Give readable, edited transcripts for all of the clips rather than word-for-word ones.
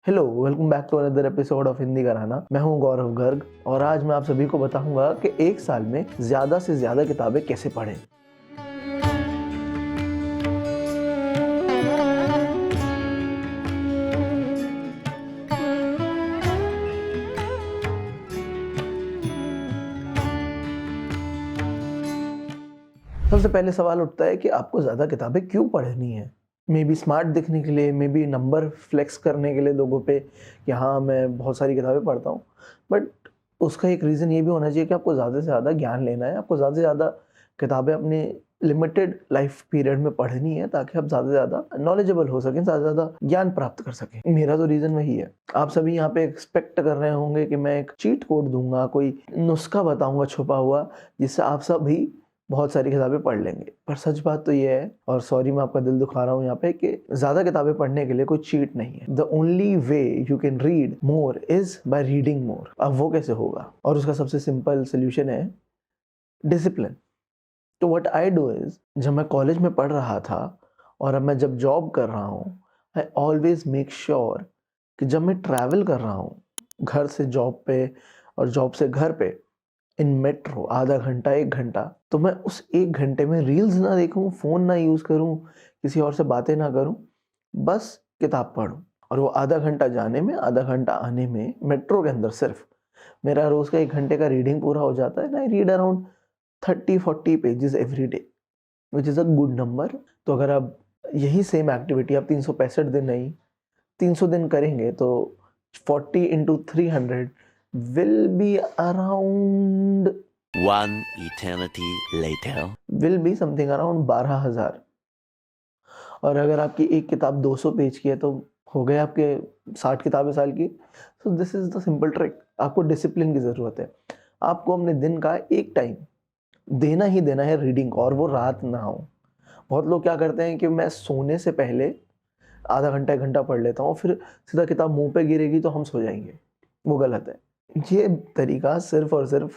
Hello, welcome back to another episode of Hindi Gharana. मैं हूं गौरव गर्ग और आज मैं आप सभी को बताऊंगा कि एक साल में ज़्यादा से ज़्यादा किताबें कैसे पढ़ें। सबसे पहले सवाल उठता है कि आपको ज़्यादा किताबें क्यों पढ़नी है। मे बी स्मार्ट दिखने के लिए, मे बी नंबर फ्लेक्स करने के लिए लोगों पे कि हाँ मैं बहुत सारी किताबें पढ़ता हूँ। बट उसका एक रीज़न ये भी होना चाहिए कि आपको ज़्यादा से ज़्यादा ज्ञान लेना है, आपको ज़्यादा से ज़्यादा किताबें अपनी लिमिटेड लाइफ पीरियड में पढ़नी है ताकि आप ज़्यादा से ज़्यादा नॉलेजेबल हो सकें, ज़्यादा से ज़्यादा ज्ञान प्राप्त कर सकें। मेरा तो रीज़न वही है। आप सभी यहाँ पे एक्सपेक्ट कर रहे होंगे कि मैं एक चीट कोड दूंगा, कोई नुस्खा बताऊंगा छुपा हुआ, जिससे आप सभी बहुत सारी किताबें पढ़ लेंगे। पर सच बात तो ये है, और सॉरी मैं आपका दिल दुखा रहा हूँ यहाँ पे, कि ज़्यादा किताबें पढ़ने के लिए कोई चीट नहीं है। The only way you can read more is by reading more. अब वो कैसे होगा? और उसका सबसे सिंपल सोल्यूशन है डिसिप्लिन। तो व्हाट आई डू इज, जब मैं कॉलेज में पढ़ रहा था और अब मैं जब जॉब कर रहा हूँ, आई ऑलवेज मेक श्योर कि जब मैं ट्रैवल कर रहा हूँ घर से जॉब पे और जॉब से घर पे इन मेट्रो आधा घंटा 1 घंटा, तो मैं उस 1 घंटे में रील्स ना देखूँ, फ़ोन ना यूज़ करूँ, किसी और से बातें ना करूँ, बस किताब पढूँ। और वो आधा घंटा जाने में, आधा घंटा आने में, मेट्रो के अंदर सिर्फ मेरा रोज़ का 1 घंटे का रीडिंग पूरा हो जाता है। And I read around 30-40 pages every day, which is a good number. तो अगर आप यही सेम एक्टिविटी आप 365 दिन नहीं, 300 दिन करेंगे तो 40 into 300 will be around One eternity later. will be something around 12,000। और अगर आपकी एक किताब 200 पेज की है तो हो गए आपके 60 किताबें साल की। So this is the simple trick. आपको डिसिप्लिन की ज़रूरत है। आपको अपने दिन का एक टाइम देना ही देना है रीडिंग को, और वो रात ना हो। बहुत लोग क्या करते हैं कि मैं सोने से पहले आधा घंटा 1 घंटा पढ़ लेता हूँ, फिर सीधा किताब मुँह पे गिरेगी तो हम सो जाएँगे। वो गलत है। ये तरीका सिर्फ़ और सिर्फ़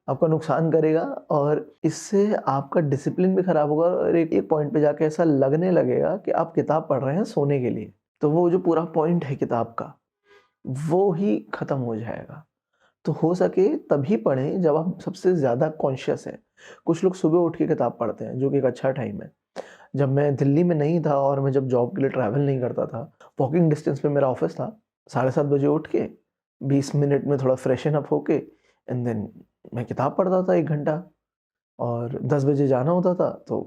आपका नुकसान करेगा, और इससे आपका डिसिप्लिन भी खराब होगा और एक एक पॉइंट पे जाके ऐसा लगने लगेगा कि आप किताब पढ़ रहे हैं सोने के लिए। तो वो जो पूरा पॉइंट है किताब का, वो ही खत्म हो जाएगा। तो हो सके तभी पढ़ें जब आप सबसे ज़्यादा कॉन्शियस हैं। कुछ लोग सुबह उठ के किताब पढ़ते हैं, जो कि एक अच्छा टाइम है। जब मैं दिल्ली में नहीं था और मैं जब जॉब के लिए ट्रैवल नहीं करता था, वॉकिंग डिस्टेंस पे मेरा ऑफ़िस था। 7:30 बजे उठ के 20 मिनट में थोड़ा फ्रेशन अप होके एंड देन मैं किताब पढ़ता था 1 घंटा, और 10 बजे जाना होता था तो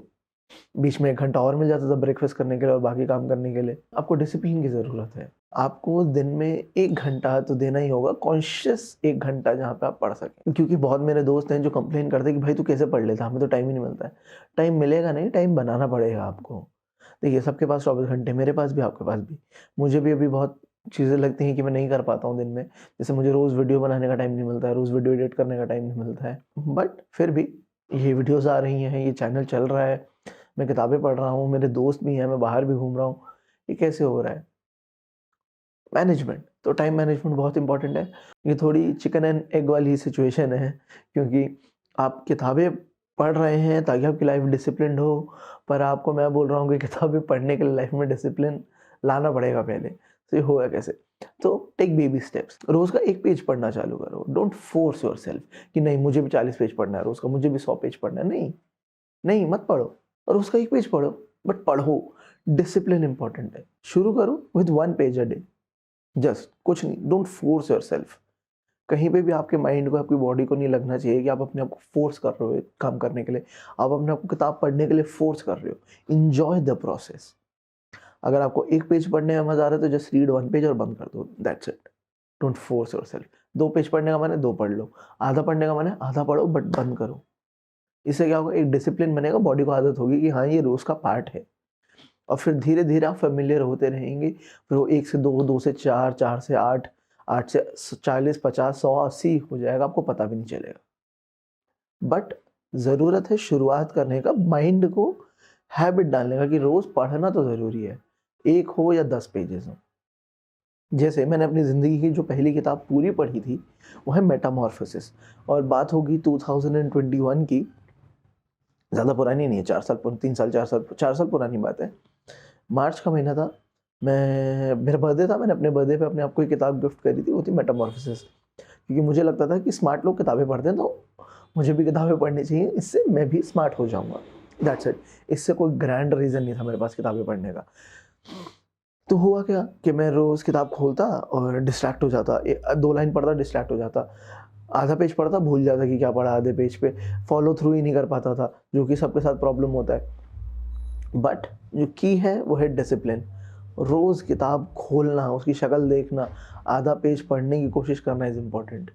बीच में 1 घंटा और मिल जाता था ब्रेकफ़ास्ट करने के लिए और बाकी काम करने के लिए। आपको डिसिप्लिन की ज़रूरत है। आपको दिन में 1 घंटा तो देना ही होगा, कॉन्शियस 1 घंटा, जहाँ पे आप पढ़ सकें। क्योंकि बहुत मेरे दोस्त हैं जो कंप्लेन करते हैं कि भाई तू कैसे पढ़ लेता है, हमें तो टाइम ही नहीं मिलता है। टाइम मिलेगा नहीं, टाइम बनाना पड़ेगा आपको। देखिए सबके पास 24 घंटे, मेरे पास भी, आपके पास भी। मुझे भी अभी बहुत चीज़ें लगती हैं कि मैं नहीं कर पाता हूँ दिन में। जैसे मुझे रोज़ वीडियो बनाने का टाइम नहीं मिलता है, रोज़ वीडियो एडिट करने का टाइम नहीं मिलता है। बट फिर भी ये वीडियोज़ आ रही हैं, ये चैनल चल रहा है, मैं किताबें पढ़ रहा हूँ, मेरे दोस्त भी हैं, मैं बाहर भी घूम रहा हूँ। ये कैसे हो रहा है? मैनेजमेंट। तो टाइम मैनेजमेंट बहुत इम्पोर्टेंट है। ये थोड़ी चिकन एंड एग वाली सिचुएशन है, क्योंकि आप किताबें पढ़ रहे हैं ताकि आपकी लाइफ डिसिप्लिन्ड हो, पर आपको मैं बोल रहा हूँ कि किताबें पढ़ने के लिए लाइफ में डिसिप्लिन लाना पड़ेगा पहले। तो ये होगा कैसे? तो टेक बेबी स्टेप्स। रोज़ का 1 पेज पढ़ना चालू करो। डोंट फोर्स योरसेल्फ कि नहीं मुझे भी 40 पेज पढ़ना है रोज़ का, मुझे भी 100 पेज पढ़ना है। नहीं, नहीं मत पढ़ो, और उसका 1 पेज पढ़ो, बट पढ़ो। डिसिप्लिन इम्पोर्टेंट है। शुरू करो with 1 page a day. Just कुछ नहीं, डोंट फोर्स योरसेल्फ। कहीं पे भी आपके माइंड को, आपकी बॉडी को नहीं लगना चाहिए कि आप अपने आप को फोर्स कर रहे हो एक काम करने के लिए। आप अपने आप को किताब पढ़ने के लिए फोर्स कर रहे हो। Enjoy the process. अगर आपको 1 पेज पढ़ने में मज़ा आ रहा है तो जस्ट रीड 1 पेज और बंद कर दो, that's it. Don't force yourself. 2 page पढ़ने का मन है 2 पढ़ लो, आधा पढ़ने का मन है आधा पढ़ो, बट बंद करो। इससे क्या होगा, एक डिसिप्लिन बनेगा, बॉडी को आदत होगी कि हाँ ये रोज़ का पार्ट है। और फिर धीरे-धीरे आप फ़ैमिलियर होते रहेंगे। फिर वो 1 से 2, 2 से 4, 4 से 8, 8 से 40, 50, 100, 80 हो जाएगा, आपको पता भी नहीं चलेगा। बट ज़रूरत है शुरुआत करने का, माइंड को हैबिट डालने का कि रोज़ पढ़ना तो ज़रूरी है, 1 हो या 10 पेजेज़ हों। जैसे मैंने अपनी ज़िंदगी की जो पहली किताब पूरी पढ़ी थी, वो है मेटामॉर्फोसिस, और बात होगी 2021 की। ज़्यादा पुरानी नहीं है, 4 साल 3 साल 4 साल 4 साल पुरानी बात है। मार्च का महीना था, मेरा बर्थडे था, मैंने अपने बर्थडे पे अपने आप को एक किताब गिफ्ट करी थी, वो थी मेटामॉर्फोसिस। क्योंकि मुझे लगता था कि स्मार्ट लोग किताबें पढ़ते हैं, तो मुझे भी किताबें पढ़नी चाहिए, इससे मैं भी स्मार्ट हो जाऊँगा। That's it. इससे कोई ग्रैंड रीज़न नहीं था मेरे पास किताबें पढ़ने का। तो हुआ क्या कि मैं रोज़ किताब खोलता और डिस्ट्रैक्ट हो जाता। 2 लाइन पढ़ता, डिस्ट्रैक्ट हो जाता। आधा पेज पढ़ता, भूल जाता कि क्या पढ़ा आधे पेज पे। फ़ॉलो थ्रू ही नहीं कर पाता था, जो कि सबके साथ प्रॉब्लम होता है। बट जो की है वो है डिसिप्लिन। रोज़ किताब खोलना, उसकी शक्ल देखना, आधा पेज पढ़ने की कोशिश करना इज़ इम्पोर्टेंट।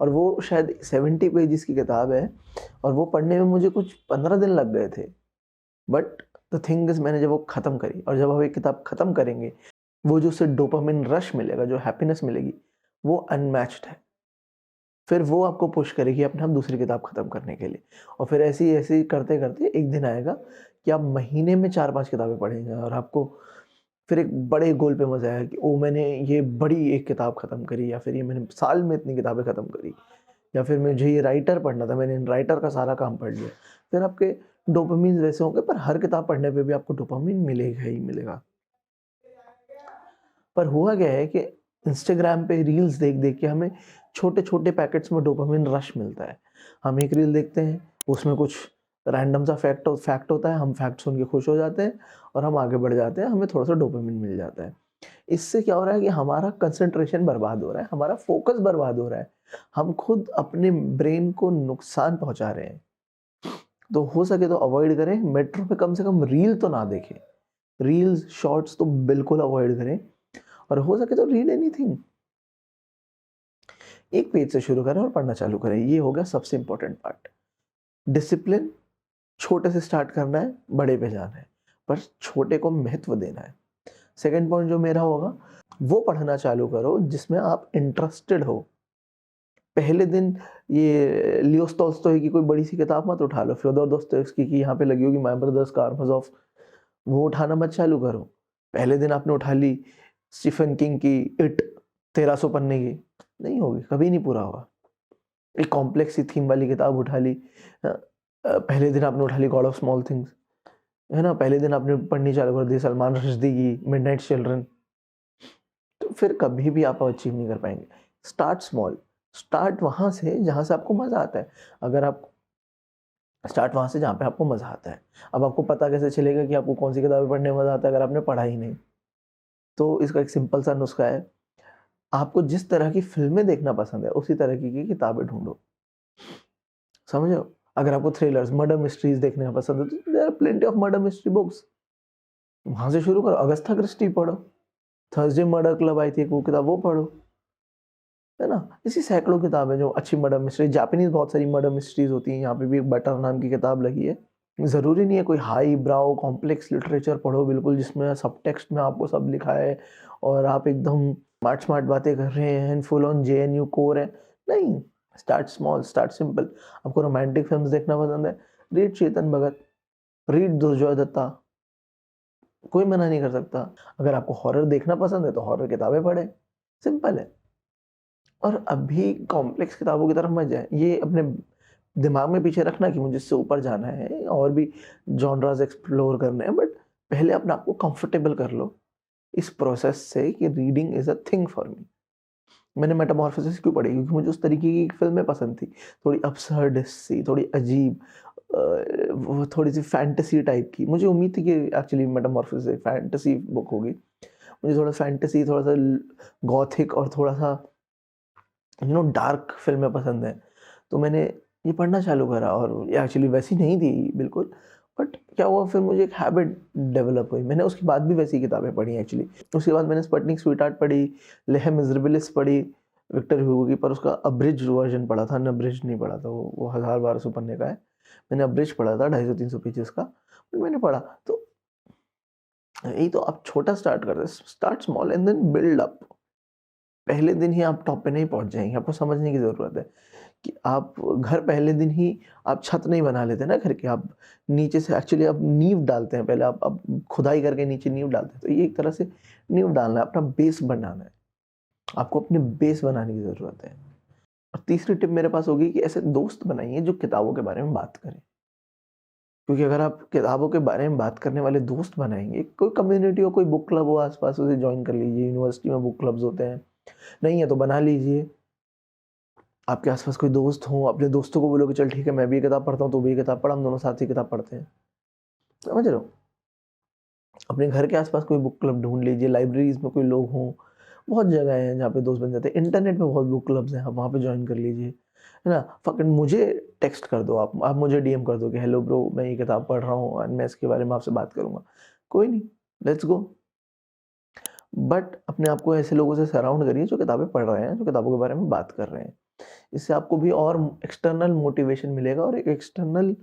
और वो शायद 70 पेजेस की किताब है और वो पढ़ने में मुझे कुछ 15 दिन लग गए थे। बट द थिंग इज़, मैंने जब वो ख़त्म करी, और जब आप एक किताब ख़त्म करेंगे, वो जो उससे डोपामाइन रश मिलेगा, जो हैप्पीनेस मिलेगी, वो अनमैच्ड है। फिर वो आपको पुश करेगी अपने आप दूसरी किताब ख़त्म करने के लिए। और फिर ऐसे ही करते-करते एक दिन आएगा कि आप महीने में 4-5 किताबें पढ़ेंगे और आपको फिर एक बड़े गोल पे मज़ा आएगा कि ओह! मैंने ये बड़ी एक किताब ख़त्म करी, या फिर ये मैंने साल में इतनी किताबें ख़त्म करी, या फिर मुझे ये राइटर पढ़ना था, मैंने राइटर का सारा काम पढ़ लिया। फिर आपके डोपामाइन वैसे होंगे, पर हर किताब पढ़ने पे भी आपको डोपामाइन मिलेगा ही मिलेगा। पर हुआ क्या है कि इंस्टाग्राम पे रील्स देख-देख के हमें छोटे-छोटे पैकेट्स में डोपामाइन रश मिलता है। हम एक रील देखते हैं, उसमें कुछ रैंडम सा फैक्ट होता है, हम फैक्ट सुन के खुश हो जाते हैं और हम आगे बढ़ जाते हैं, हमें थोड़ा-सा डोपामाइन मिल जाता है। इससे क्या हो रहा है कि हमारा कंसंट्रेशन बर्बाद हो रहा है, हमारा फोकस बर्बाद हो रहा है। हम खुद अपने ब्रेन को नुकसान पहुँचा रहे हैं। तो हो सके तो अवॉइड करें, मेट्रो पे कम से कम रील तो ना देखें। रील्स, शॉर्ट्स तो बिल्कुल अवॉइड करें और हो सके तो रीड एनीथिंग। एक पेज से शुरू करें और पढ़ना चालू करें। ये हो गया सबसे इम्पोर्टेंट पार्ट। डिसिप्लिन, छोटे से स्टार्ट करना है, बड़े पे जाना है, पर छोटे को महत्व देना है। सेकंड पॉइंट जो मेरा होगा, वो पढ़ना चालू करो जिसमें आप इंटरेस्टेड हो। पहले दिन ये लियो टॉल्स्टॉय की कोई बड़ी-सी किताब मत उठा लो, फ्योदोर दोस्तोयेव्स्की की यहाँ पे लगी होगी माय ब्रदर्स कारामाज़ोव, वो उठाना मत चालू करो। पहले दिन आपने उठा ली स्टीफन किंग की इट 1300 पन्ने की, नहीं होगी, कभी नहीं पूरा होगा। एक कॉम्प्लेक्स सी थीम वाली किताब उठा ली, पहले दिन आपने उठा ली गॉड ऑफ स्मॉल थिंग्स, है ना? पहले दिन आपने पढ़नी चालू कर दी सलमान रश्दी की मिडनाइट चिल्ड्रन, तो फिर कभी भी आप अचीव नहीं कर पाएँगे। स्टार्ट स्मॉल, स्टार्ट वहाँ से जहाँ से आपको मज़ा आता है। अगर आप स्टार्ट वहाँ से जहाँ पे आपको मज़ा आता है। अब आपको पता कैसे चलेगा कि आपको कौन-सी किताबें पढ़ने में मज़ा आता है अगर आपने पढ़ा ही नहीं? तो इसका एक सिंपल सा नुस्खा है, आपको जिस तरह की फ़िल्में देखना पसंद है, उसी तरह की किताबें ढूँढो। समझ रहे हो? अगर आपको थ्रिलर्स, मर्डर मिस्ट्रीज़ देखना पसंद है, तो there are plenty of murder mystery books. वहाँ से शुरू करो, अगस्था क्रिस्टी पढ़ो, थर्सडे मर्डर क्लब आई थी एक वो किताब, वो पढ़ो, है ना? ऐसी सैकड़ों किताबें जो अच्छी मर्डर मिस्ट्री, जापानीज़ बहुत सारी मर्डर मिस्ट्रीज़ होती हैं, यहाँ पे भी एक बटर नाम की किताब लगी है। ज़रूरी नहीं है कोई हाई ब्राउ कॉम्प्लेक्स लिटरेचर पढ़ो बिल्कुल, जिसमें सब टेक्स्ट में आपको सब लिखा है और आप एकदम स्मार्ट-स्मार्ट बातें कर रहे हैं, फुल ऑन जेएनयू कोर है। नहीं, स्टार्ट स्मॉल, स्टार्ट सिंपल। आपको रोमांटिक फ़िल्म्स देखना पसंद है, रीड चेतन भगत, रीड दुर्जोय दत्ता, कोई मना नहीं कर सकता। अगर आपको हॉरर देखना पसंद है, तो हॉरर किताबें पढ़ें, सिंपल है। और अभी कॉम्प्लेक्स किताबों की तरफ मत जाएँ। ये अपने दिमाग में पीछे रखना कि मुझे इससे ऊपर जाना है और भी जॉनरास एक्सप्लोर करने हैं, बट पहले अपने आप को कंफर्टेबल कर लो इस प्रोसेस से कि reading is a thing for me. मैंने मेटामॉर्फोसिस क्यों पढ़ी? क्योंकि मुझे उस तरीके की फ़िल्में पसंद थी। थोड़ी अब्सर्ड सी, थोड़ी अजीब, वो थोड़ी-सी फैंटेसी टाइप की। मुझे उम्मीद थी कि एक्चुअली मेटामॉर्फोसिस एक फैंटेसी बुक होगी। मुझे थोड़ा फैंटेसी, थोड़ा-सा गॉथिक और थोड़ा-सा डार्क फ़िल्में पसंद हैं। तो मैंने ये पढ़ना चालू करा और ये एक्चुअली वैसी नहीं थी बिल्कुल, बट क्या हुआ फिर मुझे एक हैबिट डेवलप हुई। मैंने उसके बाद भी वैसी किताबें पढ़ी एक्चुअली। उसके बाद मैंने स्पुतनिक स्वीटहार्ट पढ़ी, लेह मिज़रेबलिस पढ़ी विक्टर ह्यूगो की, पर उसका अब्रिज्ड वर्ज़न पढ़ा था, अनअब्रिज्ड नहीं पढ़ा था। वो 1000-1200 पन्ने का है। मैंने अब्रिज्ड पढ़ा था 250-300 पेजेज़ का, बट मैंने पढ़ा। तो यही तो, आप छोटा स्टार्ट करते हैं, start small and then build up. पहले दिन ही आप टॉप पे नहीं पहुँच जाएँगे, आपको समझने की ज़रूरत है कि आप घर पहले दिन ही आप छत नहीं बना लेते ना घर की, आप नीचे से एक्चुअली आप नींव डालते हैं, पहले आप खुदाई करके नीचे नींव डालते हैं, तो ये एक तरह से नींव डालना है, अपना बेस बनाना है। आपको अपने बेस बनाने की ज़रूरत है। और तीसरी टिप मेरे पास होगी कि ऐसे दोस्त बनाइए जो किताबों के बारे में बात करें। क्योंकि अगर आप किताबों के बारे में बात करने वाले दोस्त बनाएँगे, कोई कम्युनिटी हो, कोई बुक क्लब हो आस-पास, उसे जॉइन कर लीजिए। यूनिवर्सिटी में बुक क्लब्स होते हैं, नहीं है तो बना लीजिए। आपके आस-पास कोई दोस्त हो, अपने दोस्तों को बोलो कि चल ठीक है, मैं भी ये किताब पढ़ता हूँ, तू भी ये किताब पढ़, हम दोनों साथ ही किताब पढ़ते हैं। समझ रहे हो? अपने घर के आस-पास कोई बुक क्लब ढूँढ लीजिए, लाइब्रेरीज़ में कोई लोग हों, बहुत जगह हैं जहाँ पे दोस्त बन जाते हैं। इंटरनेट पे बहुत बुक क्लब्स हैं, आप वहाँ पे जॉइन कर लीजिए, है ना? फ़क़त मुझे टेक्स्ट कर दो आप मुझे डीएम कर दो कि हेलो ब्रो, मैं ये किताब पढ़ रहा हूँ एंड मैं इसके बारे में आपसे बात करूँगा। कोई नहीं, लेट्स गो। बट अपने आप को ऐसे लोगों से सराउंड करिए जो किताबें पढ़ रहे हैं, जो किताबों के बारे में बात कर रहे हैं। इससे आपको भी और एक्सटर्नल मोटिवेशन मिलेगा और एक एक्सटर्नल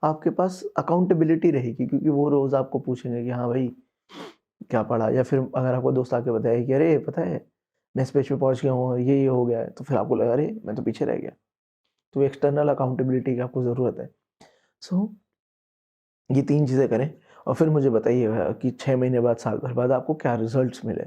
आपके पास अकाउंटेबिलिटी रहेगी, क्योंकि वो रोज़ आपको पूछेंगे कि हाँ भाई, क्या पढ़ा? या फिर अगर आपको दोस्त आके बताए कि अरे पता है, मैं इस पेज पे पहुँच गया हूँ और ये हो गया है, तो फिर आपको लगा अरे मैं तो पीछे रह गया। तो एक्सटर्नल अकाउंटेबिलिटी की आपको ज़रूरत है। सो ये 3 चीज़ें करें और फिर मुझे बताइएगा कि 6 महीने बाद, साल भर बाद आपको क्या रिज़ल्ट्स मिले।